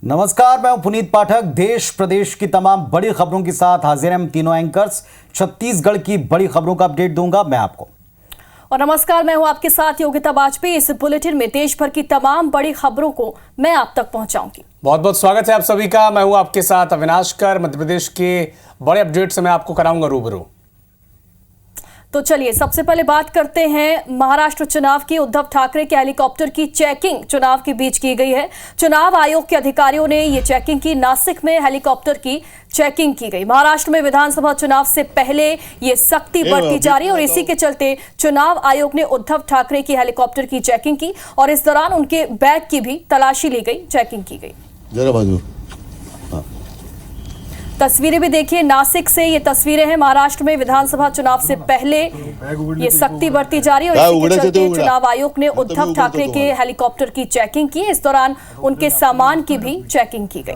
नमस्कार, मैं हूं पुनीत पाठक। देश प्रदेश की तमाम बड़ी खबरों के साथ हाजिर हैं हम तीनों एंकर्स। छत्तीसगढ़ की बड़ी खबरों का अपडेट दूंगा मैं आपको। और नमस्कार, मैं हूं आपके साथ योगिता वाजपेयी। इस बुलेटिन में देश भर की तमाम बड़ी खबरों को मैं आप तक पहुंचाऊंगी। बहुत बहुत स्वागत है आप सभी का। मैं हूं आपके साथ अविनाश कर। मध्य प्रदेश के बड़े अपडेट से मैं आपको कराऊंगा रूबरू। तो चलिए सबसे पहले बात करते हैं महाराष्ट्र चुनाव की। उद्धव ठाकरे के हेलीकॉप्टर की चेकिंग चुनाव के बीच की गई है। चुनाव आयोग के अधिकारियों ने ये चेकिंग की। नासिक में हेलीकॉप्टर की चेकिंग की गई। महाराष्ट्र में विधानसभा चुनाव से पहले ये सख्ती बढ़ती जा रही है और इसी के चलते चुनाव आयोग ने उद्धव ठाकरे की हेलीकॉप्टर की चेकिंग की और इस दौरान उनके बैग की भी तलाशी ली गई, चेकिंग की गई। जरा बाजू तस्वीरें भी देखिए, नासिक से ये तस्वीरें हैं। महाराष्ट्र में विधानसभा चुनाव से पहले ये सख्ती बढ़ती जा रही है और इसी के चलते चुनाव आयोग ने उद्धव ठाकरे के हेलीकॉप्टर की चेकिंग की। इस दौरान उनके सामान की भी चेकिंग की गई।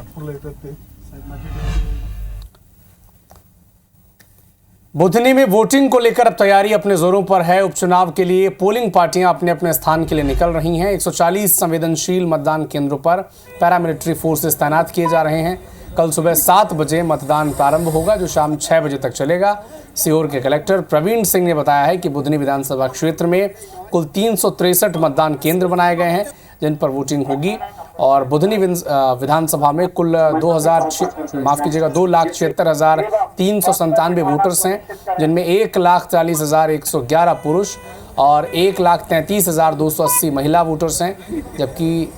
बुधनी में वोटिंग को लेकर अब तैयारी अपने जोरों पर है। उपचुनाव के लिए पोलिंग पार्टियां अपने अपने स्थान के लिए निकल रही हैं। 140 संवेदनशील मतदान केंद्रों पर पैरामिलिट्री फोर्सेस तैनात किए जा रहे हैं। कल सुबह 7 बजे मतदान प्रारंभ होगा जो शाम 6 बजे तक चलेगा। सीहोर के कलेक्टर प्रवीण सिंह ने बताया है कि बुधनी विधानसभा क्षेत्र में कुल 363 मतदान केंद्र बनाए गए हैं जिन पर वोटिंग होगी और बुधनी विधानसभा में कुल 2,76,397 वोटर्स हैं जिनमें 1,40,111 पुरुष और 1,33,280 महिला वोटर्स हैं जबकि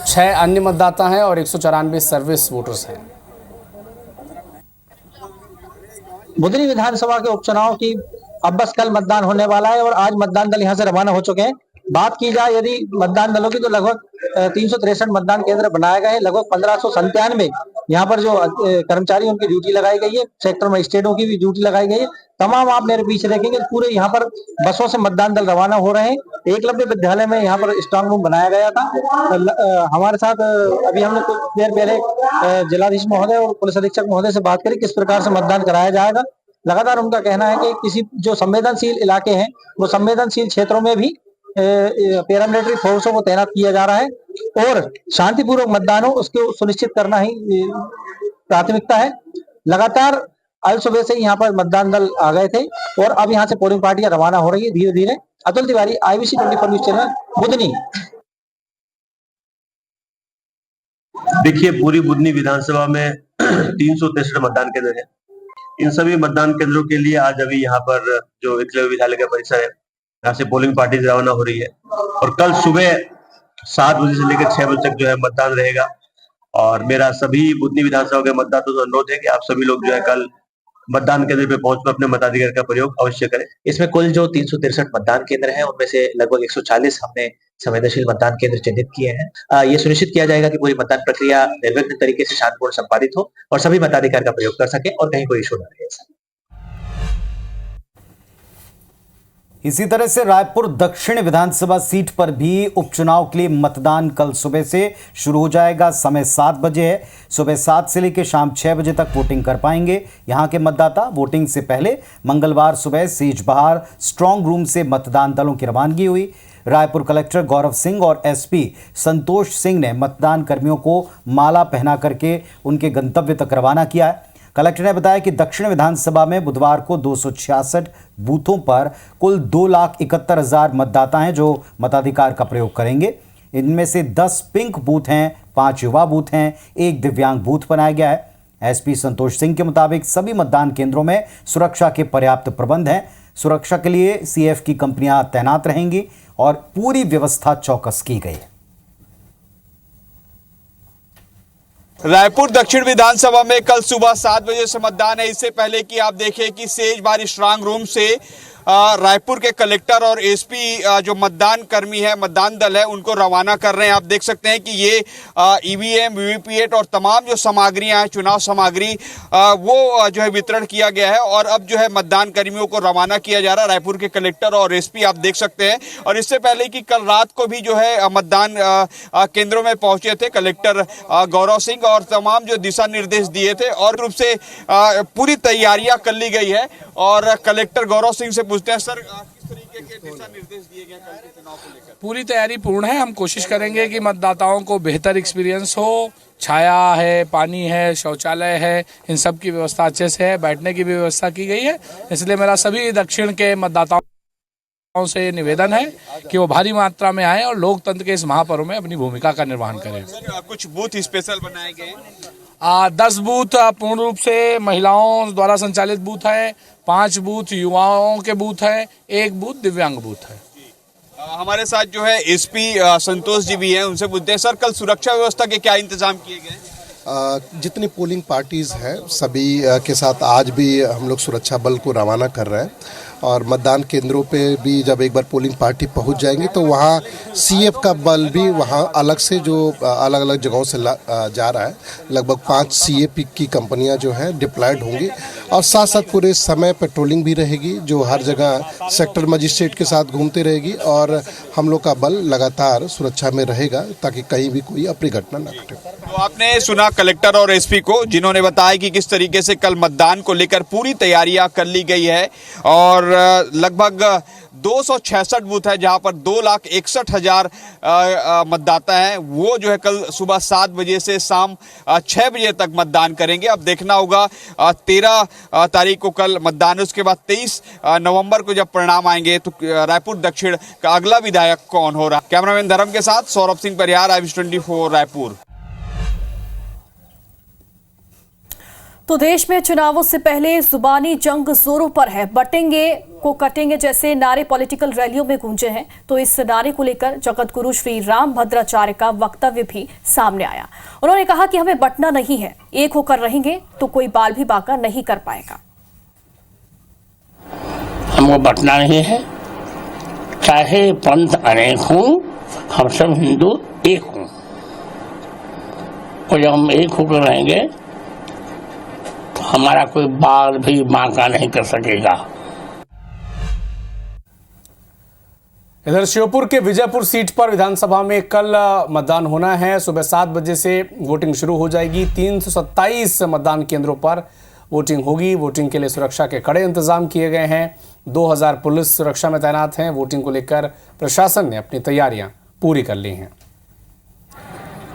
6 अन्य मतदाता हैं और 194 सर्विस वोटर्स हैं। बुधनी विधानसभा के उपचुनाव की अब बस कल मतदान होने वाला है और आज मतदान दल यहां से रवाना हो चुके हैं। बात की जाए यदि मतदान दलों की तो लगभग 363 मतदान केंद्र बनाए गए हैं। लगभग 1597 यहाँ पर जो कर्मचारी उनकी ड्यूटी लगाई गई है। सेक्टर मजिस्ट्रेटों की भी ड्यूटी लगाई गई है। तमाम आप मेरे पीछे देखेंगे पूरे यहाँ पर बसों से मतदान दल रवाना हो रहे हैं। एकलव्य विद्यालय में यहाँ पर स्ट्रांग रूम बनाया गया था। हमारे साथ अभी हमने कुछ देर पहले जिलाधीश महोदय और पुलिस अधीक्षक महोदय से बात करी किस प्रकार से मतदान कराया जाएगा। लगातार उनका कहना है कि किसी जो संवेदनशील इलाके हैं वो संवेदनशील क्षेत्रों में भी पैरामिलिट्री फोर्सों को तैनात किया जा रहा है और शांतिपूर्वक मतदान हो उसको सुनिश्चित करना ही प्राथमिकता है। लगातार आज सुबह से यहाँ पर मतदान दल आ गए थे और अब यहाँ से पोलिंग पार्टियां रवाना हो रही है धीरे धीरे। Atul Tiwari, IBC 24 news channel, Budhni. देखिए, पूरी बुधनी विधानसभा में 363 मतदान केंद्र है। इन सभी मतदान केंद्रों के लिए आज अभी यहाँ पर जो एकलव्य विद्यालय का परिसर है यहाँ से पोलिंग पार्टी रवाना हो रही है और कल सुबह 7 बजे से लेकर 6 बजे तक जो है मतदान रहेगा। और मेरा सभी बुधनी विधानसभा के मतदाताओं से अनुरोध है कि आप सभी लोग जो है कल मतदान केंद्र पे पहुंचकर अपने मताधिकार का प्रयोग अवश्य करें। इसमें कुल जो 363 मतदान केंद्र हैं उनमें से लगभग 140 हमने संवेदनशील मतदान केंद्र चिन्हित किए हैं। ये सुनिश्चित किया जाएगा कि पूरी मतदान प्रक्रिया निर्विघ्न तरीके से शांतिपूर्ण संपादित हो और सभी मताधिकार का प्रयोग कर सके और कहीं कोई इशू न रहे। इसी तरह से रायपुर दक्षिण विधानसभा सीट पर भी उपचुनाव के लिए मतदान कल सुबह से शुरू हो जाएगा। समय 7 बजे है। सुबह 7 से लेकर शाम 6 बजे तक वोटिंग कर पाएंगे यहां के मतदाता। वोटिंग से पहले मंगलवार सुबह सेजबहार स्ट्रांग रूम से मतदान दलों की रवानगी हुई। रायपुर कलेक्टर गौरव सिंह और SP संतोष सिंह ने मतदान कर्मियों को माला पहना करके उनके गंतव्य तक रवाना किया है। कलेक्टर ने बताया कि दक्षिण विधानसभा में बुधवार को 266 बूथों पर कुल 2,71,000 मतदाता हैं जो मताधिकार का प्रयोग करेंगे। इनमें से 10 पिंक बूथ हैं, 5 युवा बूथ हैं, 1 दिव्यांग बूथ बनाया गया है। SP संतोष सिंह के मुताबिक सभी मतदान केंद्रों में सुरक्षा के पर्याप्त प्रबंध हैं। सुरक्षा के लिए CF की कंपनियां तैनात रहेंगी और पूरी व्यवस्था चौकस की गई है। रायपुर दक्षिण विधानसभा में कल सुबह 7 बजे से मतदान है। इससे पहले कि आप देखें कि सेजबारी स्ट्रांग रूम से रायपुर के कलेक्टर और SP जो मतदान कर्मी है, मतदान दल है, उनको रवाना कर रहे हैं। आप देख सकते हैं कि ये EVM, VVPAT और तमाम जो सामग्रियां हैं, चुनाव सामग्री, वो जो है वितरण किया गया है और अब जो है मतदान कर्मियों को रवाना किया जा रहा है। रायपुर के कलेक्टर और SP आप देख सकते हैं। और इससे पहले कि कल रात को भी जो है मतदान केंद्रों में पहुंचे थे कलेक्टर गौरव सिंह और तमाम जो दिशा निर्देश दिए थे और रूप से पूरी तैयारियां कर ली गई है। और कलेक्टर गौरव सिंह से पूछते हैं, सर किस तरीके के दिशा निर्देश दिए गए कल के चुनाव को लेकर? पूरी तैयारी पूर्ण है। हम कोशिश करेंगे कि मतदाताओं को बेहतर एक्सपीरियंस हो, छाया है, पानी है, शौचालय है, इन सब की व्यवस्था अच्छे से है, बैठने की भी व्यवस्था की गई है। इसलिए मेरा सभी दक्षिण के मतदाताओं से निवेदन है कि वो भारी मात्रा में आए और लोकतंत्र के इस महापर्व में अपनी भूमिका का निर्वहन करें। कुछ बूथ स्पेशल बनाए गए 10 बूथ पूर्ण रूप से महिलाओं द्वारा संचालित बूथ है, 5 बूथ युवाओं के बूथ है, 1 बूथ दिव्यांग बूथ है। हमारे साथ जो है एसपी संतोष जी भी हैं, उनसे पूछते हैं सर, कल सुरक्षा व्यवस्था के क्या इंतजाम किए गए? जितनी पोलिंग पार्टीज हैं सभी के साथ आज भी हम लोग सुरक्षा बल को रवाना कर रहे हैं और मतदान केंद्रों पे भी जब एक बार पोलिंग पार्टी पहुंच जाएंगे तो वहाँ सीएफ का बल भी वहाँ अलग से जो अलग अलग जगहों से जा रहा है। लगभग 5 सीएफ की कंपनियां जो हैं डिप्लॉयड होंगी और साथ साथ पूरे समय पेट्रोलिंग भी रहेगी जो हर जगह सेक्टर मजिस्ट्रेट के साथ घूमती रहेगी और हम लोग का बल लगातार सुरक्षा में रहेगा ताकि कहीं भी कोई अप्रिय घटना न घटे। तो आपने सुना कलेक्टर और एसपी को, जिन्होंने बताया कि किस तरीके से कल मतदान को लेकर पूरी तैयारियां कर ली गई है और लगभग 266 बूथ है जहां पर 2,61,000 मतदाता हैं। वो जो है कल सुबह 7 बजे से शाम 6 बजे तक मतदान करेंगे। अब देखना होगा 13 तारीख को कल मतदान है, उसके बाद 23 नवंबर को जब परिणाम आएंगे तो रायपुर दक्षिण का अगला विधायक कौन हो रहा। कैमरामैन धर्म के साथ सौरभ सिंह परिहार, IVS24 रायपुर। तो देश में चुनावों से पहले जुबानी जंग जोरों पर है। बटेंगे को कटेंगे जैसे नारे पॉलिटिकल रैलियों में गूंजे हैं। तो इस नारे को लेकर जगत गुरु श्री राम भद्राचार्य का वक्तव्य भी सामने आया। उन्होंने कहा कि हमें बंटना नहीं है, एक होकर रहेंगे तो कोई बाल भी बांका नहीं कर पाएगा। हमको बंटना नहीं है, चाहे पंथ अनेक हों, हम सब हिंदू एक हों और जब हम एक होकर रहेंगे हमारा कोई बाल भी बांका नहीं कर सकेगा। इधर श्योपुर के विजयपुर सीट पर विधानसभा में कल मतदान होना है। सुबह 7 बजे से वोटिंग शुरू हो जाएगी। 327 मतदान केंद्रों पर वोटिंग होगी। वोटिंग के लिए सुरक्षा के कड़े इंतजाम किए गए हैं। 2000 पुलिस सुरक्षा में तैनात हैं। वोटिंग को लेकर प्रशासन ने अपनी तैयारियां पूरी कर ली हैं।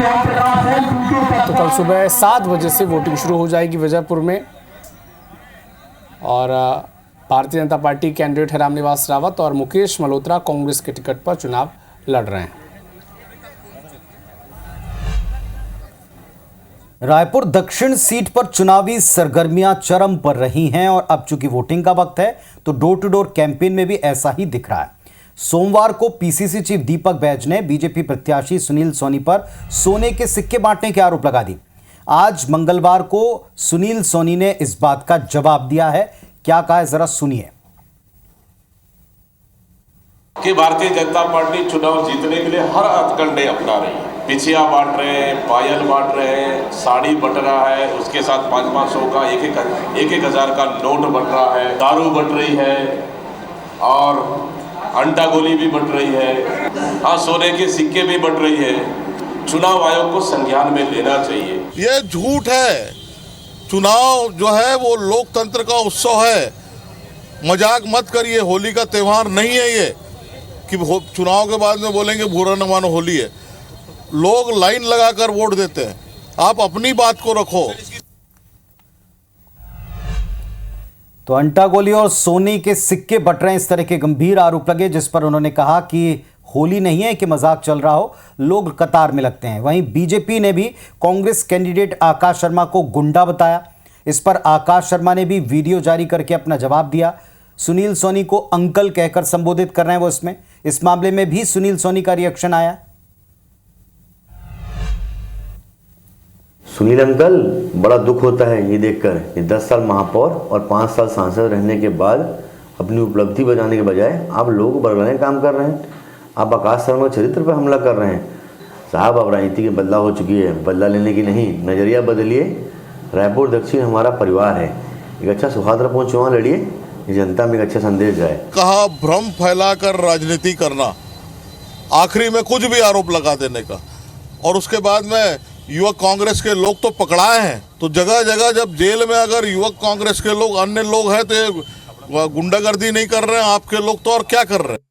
तो कल सुबह 7 बजे से वोटिंग शुरू हो जाएगी विजयपुर में और भारतीय जनता पार्टी कैंडिडेट है रामनिवास रावत और मुकेश मल्होत्रा कांग्रेस के टिकट पर चुनाव लड़ रहे हैं। रायपुर दक्षिण सीट पर चुनावी सरगर्मियां चरम पर रही हैं और अब चूंकि वोटिंग का वक्त है तो डोर टू डोर कैंपेन में भी ऐसा ही दिख रहा है। सोमवार को पीसीसी चीफ दीपक बैज ने बीजेपी प्रत्याशी सुनील सोनी पर सोने के सिक्के बांटने के आरोप लगा दी। आज मंगलवार को सुनील सोनी ने इस बात का जवाब दिया है। क्या कहा है, जरा सुनिए। कि भारतीय जनता पार्टी चुनाव जीतने के लिए हर हथकंडे अपना रही है। पिछिया बांट रहे हैं, पायल बांट रहे हैं, साड़ी बंट रहा है, उसके साथ 500 का 1,000 का नोट बंट रहा है, दारू बंट रही है और अंडा गोली भी बंट रही है। हाँ, सोने के सिक्के भी बंट रही है। चुनाव आयोग को संज्ञान में लेना चाहिए। ये झूठ है। चुनाव जो है वो लोकतंत्र का उत्सव है। मजाक मत करिए, होली का त्यौहार नहीं है ये कि चुनाव के बाद में बोलेंगे बुरा न मानो होली है। लोग लाइन लगाकर वोट देते हैं। आप अपनी बात को रखो। तो अंटा गोली और सोने के सिक्के बट रहे हैं, इस तरह के गंभीर आरोप लगे, जिस पर उन्होंने कहा कि होली नहीं है कि मजाक चल रहा हो, लोग कतार में लगते हैं। वहीं बीजेपी ने भी कांग्रेस कैंडिडेट आकाश शर्मा को गुंडा बताया। इस पर आकाश शर्मा ने भी वीडियो जारी करके अपना जवाब दिया। सुनील सोनी को अंकल कहकर संबोधित कर रहे हैं वो इसमें। इस मामले में भी सुनील सोनी का रिएक्शन आया। सुनील अंकल, बड़ा दुख होता है ये देखकर कि 10 साल महापौर और 5 साल सांसद रहने के बाद अपनी उपलब्धि बजाने के बजाय आप लोगों को बरगलाने का काम कर रहे हैं। आप आकाश शर्मा के चरित्र पर हमला कर रहे हैं। साहब, अब राजनीति की बदला हो चुकी है, बदला लेने की नहीं, नज़रिया बदलिए। रायपुर दक्षिण हमारा परिवार है। एक अच्छा सौहार्दपूर्ण चुनाव लड़िए, जनता में एक अच्छा संदेश जाए। कहा भ्रम फैलाकर राजनीति करना, आखिरी में कुछ भी आरोप लगा देने का। और उसके बाद में युवक कांग्रेस के लोग तो पकड़ाए हैं। तो जगह जगह जब जेल में अगर युवक कांग्रेस के लोग, अन्य लोग हैं, तो गुंडागर्दी नहीं कर रहे हैं आपके लोग, तो और क्या कर रहे हैं।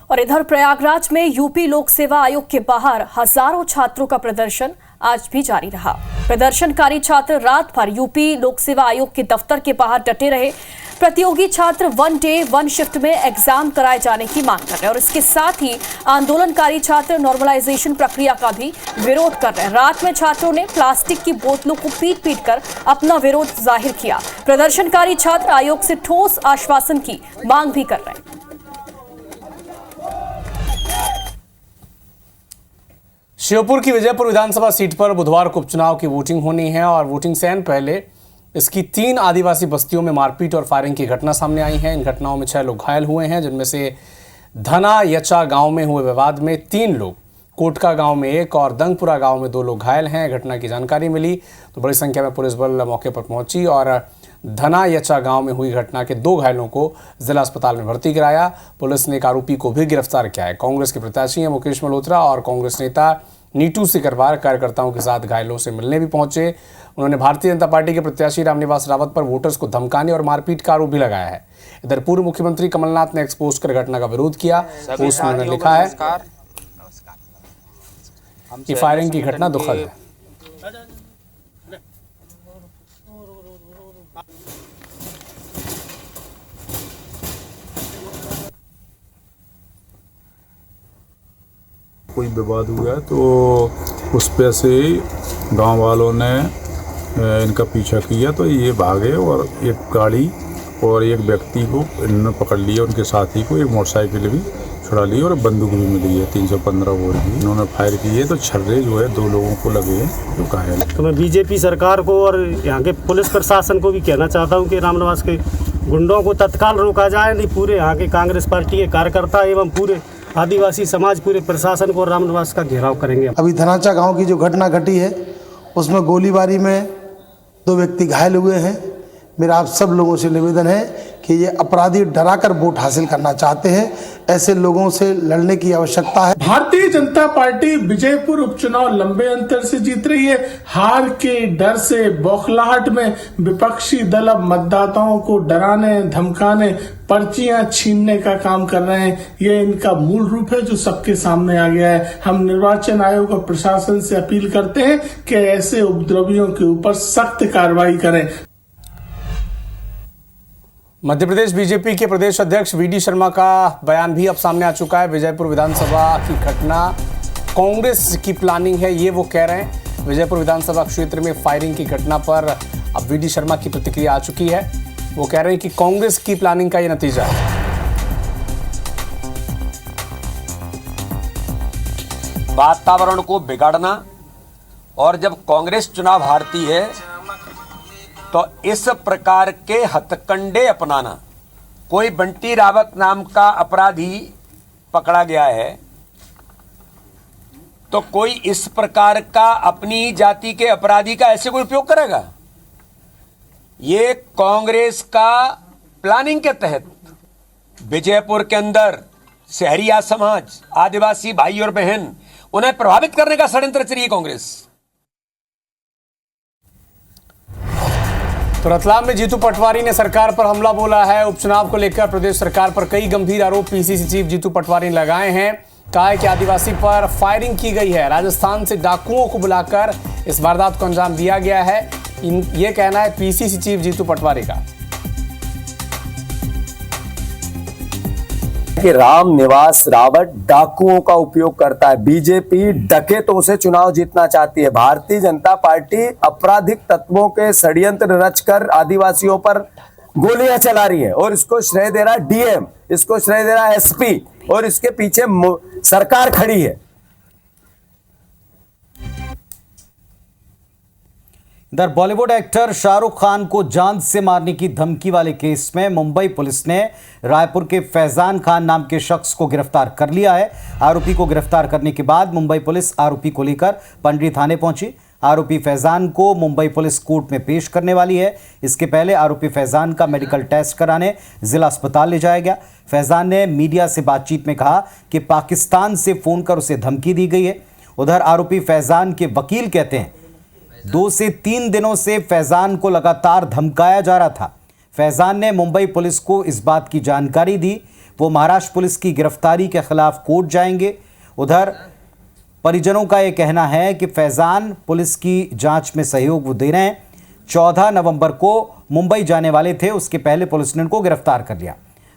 और इधर प्रयागराज में यूपी लोक सेवा आयोग के बाहर हजारों छात्रों का प्रदर्शन आज भी जारी रहा। प्रदर्शनकारी छात्र रात भर यूपी लोक सेवा आयोग के दफ्तर के बाहर डटे रहे। प्रतियोगी छात्र 1 डे 1 शिफ्ट में एग्जाम कराए जाने की मांग कर रहे हैं और इसके साथ ही आंदोलनकारी छात्र नॉर्मलाइजेशन प्रक्रिया का भी विरोध कर रहे हैं। रात में छात्रों ने प्लास्टिक की बोतलों को पीट कर अपना विरोध जाहिर किया। प्रदर्शनकारी छात्र आयोग से ठोस आश्वासन की मांग भी कर रहे हैं। श्योपुर की विजयपुर विधानसभा सीट पर बुधवार को उपचुनाव की वोटिंग होनी है और वोटिंग से पहले इसकी 3 आदिवासी बस्तियों में मारपीट और फायरिंग की घटना सामने आई है। इन घटनाओं में 6 लोग घायल हुए हैं, जिनमें से धना यचा गांव में हुए विवाद में 3 लोग, कोटका गांव में 1 और दंगपुरा गांव में 2 लोग घायल हैं। घटना की जानकारी मिली तो बड़ी संख्या में पुलिस बल मौके पर पहुंची और धना यचा गांव में हुई घटना के 2 घायलों को जिला अस्पताल में भर्ती कराया। पुलिस ने एक आरोपी को भी गिरफ्तार किया है। कांग्रेस के प्रत्याशी हैं मुकेश मल्होत्रा और कांग्रेस नेता नीटू सिकरवार कार्यकर्ताओं के साथ घायलों से मिलने भी पहुंचे। उन्होंने भारतीय जनता पार्टी के प्रत्याशी रामनिवास रावत पर वोटर्स को धमकाने और मारपीट का आरोप भी लगाया है। इधर पूर्व मुख्यमंत्री कमलनाथ ने एक्सपोज कर घटना का विरोध किया। पोस्ट में उन्होंने लिखा है कि फायरिंग की घटना दुखद है। कोई विवाद हुआ तो उस पे से गांव वालों ने इनका पीछा किया तो ये भागे और एक गाड़ी और एक व्यक्ति को इन्होंने पकड़ लिया, उनके साथी को एक मोटरसाइकिल भी छुड़ा ली और बंदूक भी मिली है 315 बोर की। इन्होंने फायर किए तो छर्रे जो है 2 लोगों को लगे हैं जो घायल। तो मैं बीजेपी सरकार को और यहाँ के पुलिस प्रशासन को भी कहना चाहता हूँ कि रामनिवास के गुंडों को तत्काल रोका जाए। नहीं पूरे यहाँ के कांग्रेस पार्टी के कार्यकर्ता एवं पूरे आदिवासी समाज पूरे प्रशासन को रामनिवास का घेराव करेंगे। अभी धनाचा गांव की जो घटना घटी है उसमें गोलीबारी में 2 व्यक्ति घायल हुए हैं। मेरा आप सब लोगों से निवेदन है कि ये अपराधी डराकर वोट हासिल करना चाहते हैं, ऐसे लोगों से लड़ने की आवश्यकता है। भारतीय जनता पार्टी विजयपुर उपचुनाव लंबे अंतर से जीत रही है। हार के डर से बौखलाहट में विपक्षी दल अब मतदाताओं को डराने, धमकाने, पर्चियां छीनने का काम कर रहे हैं। ये इनका मूल रूप है जो सबके सामने आ गया है। हम निर्वाचन आयोग और प्रशासन से अपील करते हैं कि ऐसे उपद्रवियों के ऊपर सख्त कार्रवाई करें। मध्य प्रदेश बीजेपी के प्रदेश अध्यक्ष वीडी शर्मा का बयान भी अब सामने आ चुका है। विजयपुर विधानसभा की घटना कांग्रेस की प्लानिंग है, ये वो कह रहे हैं। विजयपुर विधानसभा क्षेत्र में फायरिंग की घटना पर अब वीडी शर्मा की प्रतिक्रिया आ चुकी है। वो कह रहे हैं कि कांग्रेस की प्लानिंग का ये नतीजा है। वातावरण को बिगाड़ना और जब कांग्रेस चुनाव हारती है तो इस प्रकार के हथकंडे अपनाना। कोई बंटी रावत नाम का अपराधी पकड़ा गया है तो कोई इस प्रकार का अपनी जाति के अपराधी का ऐसे कोई उपयोग करेगा? ये कांग्रेस का प्लानिंग के तहत विजयपुर के अंदर शहरिया समाज, आदिवासी भाई और बहन, उन्हें प्रभावित करने का षड्यंत्र चल रही है कांग्रेस। तो रतलाम में जीतू पटवारी ने सरकार पर हमला बोला है। उपचुनाव को लेकर प्रदेश सरकार पर कई गंभीर आरोप पीसीसी चीफ जीतू पटवारी ने लगाए हैं। कहा है कि आदिवासी पर फायरिंग की गई है, राजस्थान से डाकुओं को बुलाकर इस वारदात को अंजाम दिया गया है। ये कहना है पीसीसी चीफ जीतू पटवारी का कि रामनिवास रावत डाकुओं का उपयोग करता है। बीजेपी डकैतों से चुनाव जीतना चाहती है। भारतीय जनता पार्टी आपराधिक तत्वों के षड्यंत्र रचकर आदिवासियों पर गोलियां चला रही है और इसको श्रेय दे रहा है डीएम, इसको श्रेय दे रहा है एसपी और इसके पीछे सरकार खड़ी है। इधर बॉलीवुड एक्टर शाहरुख खान को जान से मारने की धमकी वाले केस में मुंबई पुलिस ने रायपुर के फैजान खान नाम के शख्स को गिरफ्तार कर लिया है। आरोपी को गिरफ्तार करने के बाद मुंबई पुलिस आरोपी को लेकर पंडरी थाने पहुंची। आरोपी फैजान को मुंबई पुलिस कोर्ट में पेश करने वाली है। इसके पहले आरोपी फैजान का मेडिकल टेस्ट कराने जिला अस्पताल ले जाया गया। फैजान ने मीडिया से बातचीत में कहा कि पाकिस्तान से फोन कर उसे धमकी दी गई है। उधर आरोपी फैजान के वकील कहते हैं 2 से 3 दिनों से फैजान को लगातार धमकाया जा रहा था। फैजान ने मुंबई पुलिस को इस बात की जानकारी दी। वो महाराष्ट्र पुलिस की गिरफ्तारी के खिलाफ कोर्ट जाएंगे। उधर परिजनों का यह कहना है कि फैजान पुलिस की जांच में सहयोग वो दे रहे हैं। 14 नवंबर को मुंबई जाने वाले थे, उसके पहले पुलिस ने इनको गिरफ्तार कर लिया।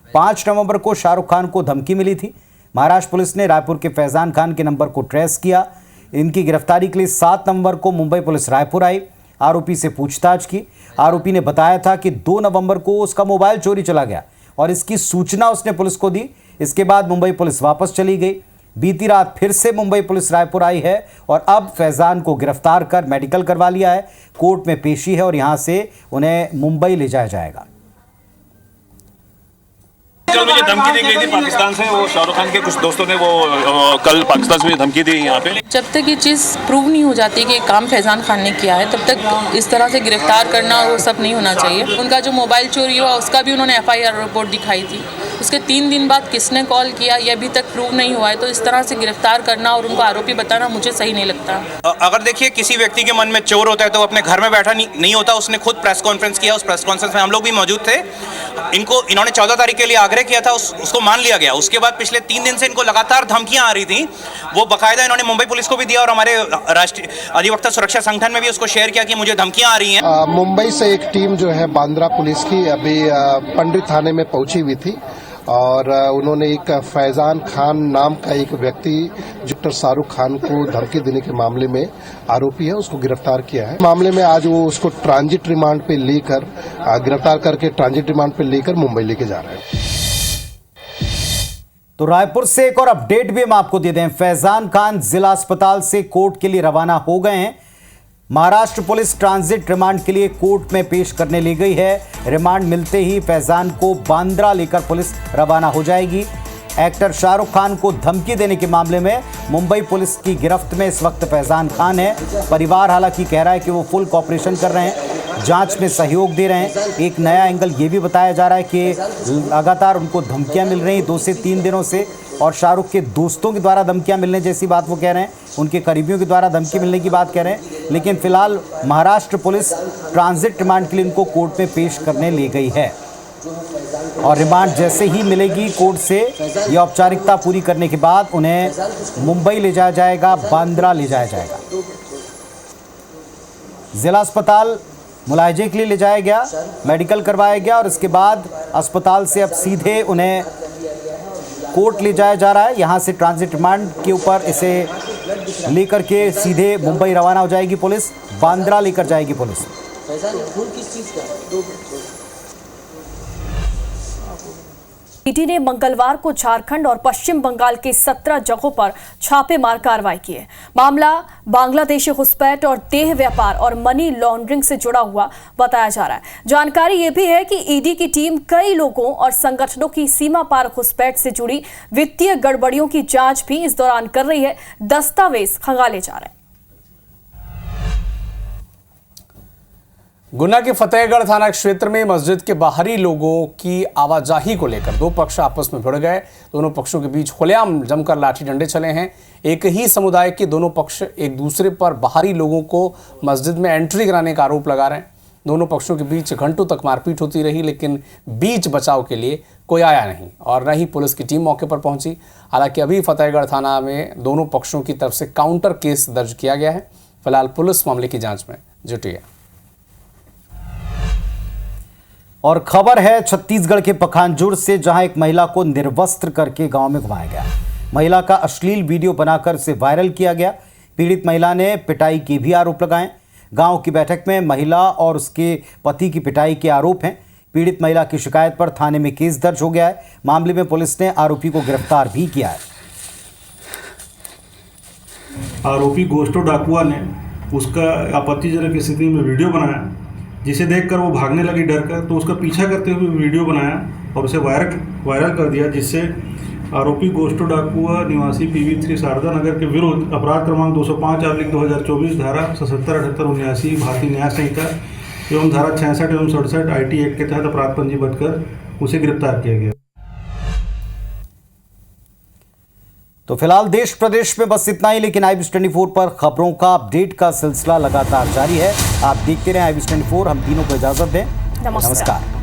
5 नवंबर को शाहरुख खान को धमकी मिली थी। महाराष्ट्र पुलिस ने रायपुर के फैजान खान के नंबर को ट्रेस किया। इनकी गिरफ्तारी के लिए 7 नवंबर को मुंबई पुलिस रायपुर आई, आरोपी से पूछताछ की। आरोपी ने बताया था कि 2 नवंबर को उसका मोबाइल चोरी चला गया और इसकी सूचना उसने पुलिस को दी। इसके बाद मुंबई पुलिस वापस चली गई। बीती रात फिर से मुंबई पुलिस रायपुर आई है और अब फैजान को गिरफ्तार कर मेडिकल करवा लिया है। कोर्ट में पेशी है और यहां से उन्हें मुंबई ले जाया जाएगा। कल मुझे धमकी दी गई थी पाकिस्तान से, वो शाहरुख खान के कुछ दोस्तों ने वो कल पाकिस्तान से धमकी दी यहाँ पे। जब तक ये चीज़ प्रूव नहीं हो जाती कि काम फैजान खान ने किया है, तब तक इस तरह से गिरफ्तार करना वो सब नहीं होना चाहिए। उनका जो मोबाइल चोरी हुआ उसका भी उन्होंने FIR रिपोर्ट दिखाई थी। उसके 3 दिन बाद किसने कॉल किया यह अभी तक प्रूव नहीं हुआ है, तो इस तरह से गिरफ्तार करना और उनको आरोपी बताना मुझे सही नहीं लगता। अगर देखिए किसी व्यक्ति के मन में चोर होता है तो अपने घर में बैठा नहीं होता। उसने खुद प्रेस कॉन्फ्रेंस किया, उस प्रेस कॉन्फ्रेंस में हम लोग भी मौजूद थे। इन्होंने 14 तारीख के लिए आग्रह किया था, उसको मान लिया गया। उसके बाद पिछले 3 दिन से इनको लगातार धमकियां आ रही थी। वो बकायदा इन्होंने मुंबई पुलिस को भी दिया और हमारे राष्ट्रीय अधिवक्ता सुरक्षा संगठन में भी उसको शेयर किया कि मुझे धमकियां आ रही हैं। मुंबई से एक टीम जो है बांद्रा पुलिस की अभी पंडित थाने में पहुंची हुई थी और उन्होंने एक फैजान खान नाम का एक व्यक्ति जो शाहरुख खान को धमकी देने के मामले में आरोपी है, उसको गिरफ्तार किया है। मामले में आज वो उसको ट्रांजिट रिमांड पे लेकर गिरफ्तार करके ट्रांजिट रिमांड पे लेकर मुंबई लेके जा रहे हैं। तो रायपुर से एक और अपडेट भी हम आपको दे दें। फैजान खान जिला अस्पताल से कोर्ट के लिए रवाना हो गए हैं। महाराष्ट्र पुलिस ट्रांजिट रिमांड के लिए कोर्ट में पेश करने ले गई है। रिमांड मिलते ही फैजान को बांद्रा लेकर पुलिस रवाना हो जाएगी। एक्टर शाहरुख खान को धमकी देने के मामले में मुंबई पुलिस की गिरफ्त में इस वक्त फैजान खान है। परिवार हालांकि कह रहा है कि वो फुल कॉपरेशन कर रहे हैं, जांच में सहयोग दे रहे हैं। एक नया एंगल ये भी बताया जा रहा है कि लगातार उनको धमकियां मिल रही 2 से 3 दिनों से और शाहरुख के दोस्तों के द्वारा धमकियां मिलने जैसी बात वो कह रहे हैं, उनके करीबियों के द्वारा धमकी मिलने की बात कह रहे हैं। लेकिन फिलहाल महाराष्ट्र पुलिस ट्रांजिट रिमांड के लिए इनको कोर्ट में पेश करने ले गई है और रिमांड जैसे ही मिलेगी कोर्ट से, यह औपचारिकता पूरी करने के बाद उन्हें मुंबई ले जाया जाएगा, बांद्रा ले जाया जाएगा। जिला अस्पताल मुलायजे के लिए ले जाया गया, मेडिकल करवाया गया और इसके बाद अस्पताल से अब सीधे उन्हें कोर्ट ले जाया जा रहा है। यहां से ट्रांजिट रिमांड के ऊपर इसे लेकर के सीधे मुंबई रवाना हो जाएगी पुलिस, बांद्रा लेकर जाएगी पुलिस। ईडी ने मंगलवार को झारखंड और पश्चिम बंगाल के 17 जगहों पर छापेमार कार्रवाई की है। मामला बांग्लादेशी घुसपैठ और देह व्यापार और मनी लॉन्ड्रिंग से जुड़ा हुआ बताया जा रहा है। जानकारी यह भी है कि ईडी की टीम कई लोगों और संगठनों की सीमा पार घुसपैठ से जुड़ी वित्तीय गड़बड़ियों की जांच भी इस दौरान कर रही है। दस्तावेज खंगाले जा रहे हैं। गुना के फतेहगढ़ थाना क्षेत्र में मस्जिद के बाहरी लोगों की आवाजाही को लेकर 2 पक्ष आपस में भिड़ गए। दोनों पक्षों के बीच खुलेआम जमकर लाठी डंडे चले हैं। एक ही समुदाय के दोनों पक्ष एक दूसरे पर बाहरी लोगों को मस्जिद में एंट्री कराने का आरोप लगा रहे हैं। दोनों पक्षों के बीच घंटों तक मारपीट होती रही, लेकिन बीच बचाव के लिए कोई आया नहीं और न ही पुलिस की टीम मौके पर पहुंची। हालांकि अभी फतेहगढ़ थाना में दोनों पक्षों की तरफ से काउंटर केस दर्ज किया गया है। फिलहाल पुलिस मामले की जांच में जुटी है। और खबर है छत्तीसगढ़ के पखानजोर से, जहां एक महिला को निर्वस्त्र करके गांव में घुमाया गया। महिला का अश्लील वीडियो बनाकर उसे वायरल किया गया। पीड़ित महिला ने पिटाई के भी आरोप लगाए। गांव की बैठक में महिला और उसके पति की पिटाई के आरोप हैं। पीड़ित महिला की शिकायत पर थाने में केस दर्ज हो गया है। मामले में पुलिस ने आरोपी को गिरफ्तार भी किया है। आरोपी गोस्टो डाकुआ ने उसका आपत्तिजनक स्थिति में वीडियो बनाया, जिसे देखकर वो भागने लगी डर कर, तो उसका पीछा करते हुए वीडियो बनाया और उसे वायरल कर दिया, जिससे आरोपी गोस्टो डाकुआ निवासी PV3 शारदा नगर के विरुद्ध अपराध क्रमांक 205/2024 धारा 77, 78, 79 भारतीय न्याय संहिता एवं धारा 66 एवं 67 IT एक्ट के तहत अपराध पंजीबद्ध कर उसे गिरफ्तार किया गया। तो फिलहाल देश प्रदेश में बस इतना ही, लेकिन IBS24 पर खबरों का अपडेट का सिलसिला लगातार जारी है। आप देखते रहें IBS24। हम तीनों को इजाजत दें। नमस्कार।